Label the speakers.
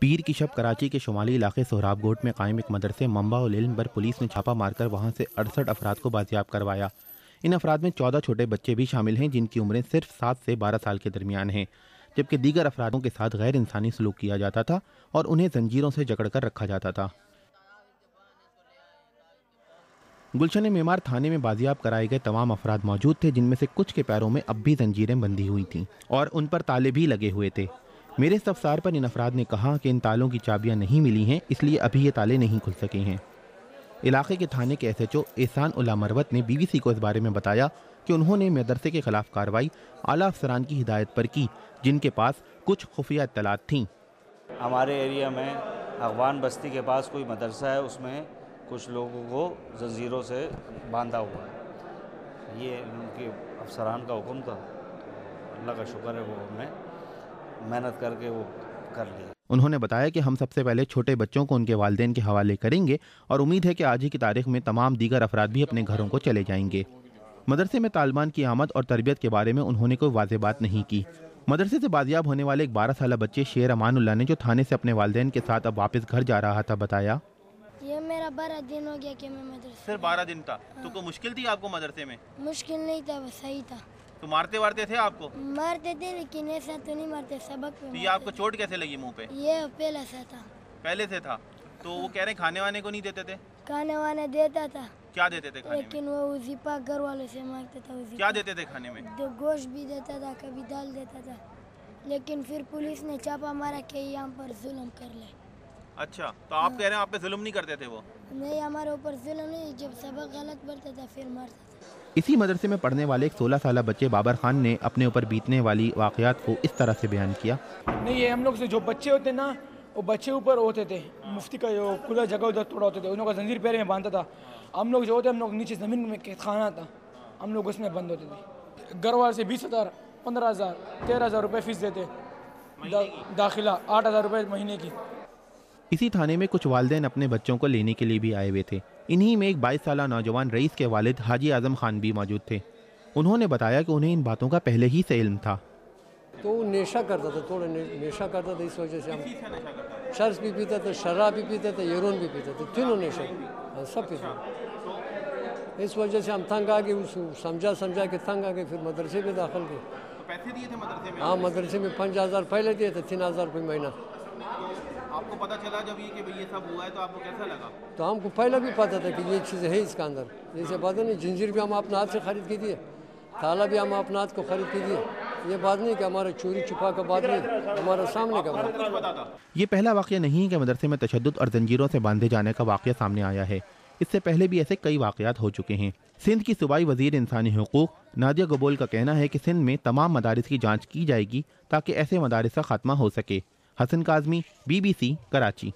Speaker 1: پیر کی شب کراچی کے شمالی علاقے سہراب گوٹ میں قائم ایک مدرسے منبع العلم پر پولیس نے چھاپا مار کر وہاں سے 68 افراد کو بازیاب کروایا۔ ان افراد میں 14 چھوٹے بچے بھی شامل ہیں جن کی عمریں صرف 7 سے 12 سال کے درمیان ہیں، جبکہ دیگر افرادوں کے ساتھ غیر انسانی سلوک کیا جاتا تھا اور انہیں زنجیروں سے جکڑ کر رکھا جاتا تھا۔ گلشن معمار تھانے میں بازیاب کرائے گئے تمام افراد موجود تھے، جن میں سے کچھ کے پیروں میں اب بھی زنجیریں بندھی ہوئی تھیں اور ان پر تالے بھی لگے ہوئے تھے۔ میرے استفسار پر ان افراد نے کہا کہ ان تالوں کی چابیاں نہیں ملی ہیں، اس لیے ابھی یہ تالے نہیں کھل سکے ہیں۔ علاقے کے تھانے کے ایس ایچ او احسان اللہ مروت نے بی بی سی کو اس بارے میں بتایا کہ انہوں نے مدرسے کے خلاف کارروائی اعلیٰ افسران کی ہدایت پر کی، جن کے پاس کچھ خفیہ اطلاعات تھیں۔
Speaker 2: ہمارے ایریا میں اغوان بستی کے پاس کوئی مدرسہ ہے، اس میں کچھ لوگوں کو زنجیروں سے باندھا ہوا ہے۔ یہ ان کے افسران کا حکم تھا، اللہ کا شکر ہے وہ ہم نے محنت کر کے وہ کر لیا۔
Speaker 1: انہوں نے بتایا کہ ہم سب سے پہلے چھوٹے بچوں کو ان کے والدین کے حوالے کریں گے اور امید ہے کہ آج ہی کی تاریخ میں تمام دیگر افراد بھی اپنے گھروں کو چلے جائیں گے۔ مدرسے میں طالبان کی آمد اور تربیت کے بارے میں انہوں نے کوئی واضح بات نہیں کی۔ مدرسے سے بازیاب ہونے والے ایک 12 سالہ بچے شیر امان اللہ نے، جو تھانے سے اپنے والدین کے ساتھ اب واپس گھر جا رہا تھا، بتایا
Speaker 3: یہ میرا 12 دن ہو گیا کہ میں مدرسے۔
Speaker 1: صرف 12 دن تھا تو کوئی مشکل تھی آپ کو مدرسے میں؟
Speaker 3: مشکل نہیں تھا، بس صحیح تھا۔
Speaker 1: تو مارتے وارتے تھے آپ کو؟
Speaker 3: مارتے تھے لیکن ایسا تو نہیں مارتے، سبق پہ۔
Speaker 1: یہ آپ کو چوٹ کیسے لگی منہ پہ؟
Speaker 3: یہ پہلے سے تھا۔
Speaker 1: پہلے سے تھا؟ تو وہ کہہ رہے ہیں کھانے وانے کو نہیں دیتے تھے؟
Speaker 3: کھانے وانے دیتا تھا۔
Speaker 1: کیا دیتے تھے کھانے میں؟
Speaker 3: لیکن وہ اسی پاک گھر والوں سے مانگتا تھا۔
Speaker 1: کیا دیتے تھے کھانے میں؟
Speaker 3: گوشت بھی دیتا تھا، کبھی دال دیتا تھا، لیکن پھر پولیس نے چھاپا مارا کہ یہاں پر ظلم کر لے۔
Speaker 1: اچھا، تو آپ کہہ رہے ہیں آپ پہ ظلم نہیں کرتے تھے وہ؟
Speaker 3: نہیں، ہمارے اوپر ظلم نہیں، جب سبق غلط پڑھتا تھا پھر مارتا تھا۔
Speaker 1: اسی مدرسے میں پڑھنے والے ایک 16 سالہ بچے بابر خان نے اپنے اوپر بیتنے والی واقعات کو اس طرح سے بیان کیا۔
Speaker 4: نہیں، یہ ہم لوگ سے جو بچے ہوتے نا، وہ بچے اوپر ہوتے تھے، مفتی کا جو کھلا جگہ ادھر توڑا ہوتے تھے، انہوں کا زنجیر پیرے میں باندھتا تھا۔ ہم لوگ جو ہوتے ہم لوگ نیچے زمین میں خانہ تھا، ہم لوگ اس میں بند ہوتے تھے۔ گھر والے سے 20,000 15,000 13,000 روپے فیس دیتے، داخلہ 8,000 روپے مہینے کی۔
Speaker 1: اسی تھانے میں کچھ والدین اپنے بچوں کو لینے کے لیے بھی آئے ہوئے تھے۔ انہی میں ایک 22 سالہ نوجوان رئیس کے والد حاجی اعظم خان بھی موجود تھے۔ انہوں نے بتایا کہ انہیں ان باتوں کا پہلے ہی سے علم تھا۔
Speaker 5: تو وہ نشہ کرتا تھا، تھوڑا نشہ کرتا تھا، اس وجہ سے ہم چرس بھی پیتا تھا، شراب بھی پیتا تھا، ہیروئن بھی پیتا تھا، تینوں نشہ سب پیتا تھا۔ اس وجہ سے ہم تنگ آ گئے، اس کو سمجھا کے تنگ آ گئے، پھر مدرسے میں داخل گئے۔
Speaker 1: پیسے دیے تھے مدرسے میں؟
Speaker 5: ہاں، مدرسے میں 5,000 پہلے دیے تھے، 3,000 روپے مہینہ۔
Speaker 1: آپ کو پتا چلا جب یہ سب ہوا ہے تو آپ کو کیسا لگا؟
Speaker 5: تو ہم کو پہلے بھی پتا تھا کہ یہ چیز ہے اس کا اندر، جیسے بات نہیں، زنجیر بھی ہم اپنے ہاتھ سے خرید کے دیے، تالا بھی ہم اپنے ہاتھ کو خرید کے دیے۔ یہ بات نہیں کہ ہمارا چوری چھپا کا بات نہیں، ہمارا سامنے کا بات۔
Speaker 1: یہ پہلا واقعہ نہیں کہ مدرسے میں تشدد اور زنجیروں سے باندھے جانے کا واقعہ سامنے آیا ہے۔ اس سے پہلے بھی ایسے کئی واقعات ہو چکے ہیں۔ سندھ کی صوبائی وزیر انسانی حقوق نادیہ گبول کا کہنا ہے کہ سندھ میں تمام مدارس کی جانچ کی جائے گی تاکہ ایسے مدارس کا خاتمہ ہو سکے۔ Hasan Kazmi, B B C, Karachi.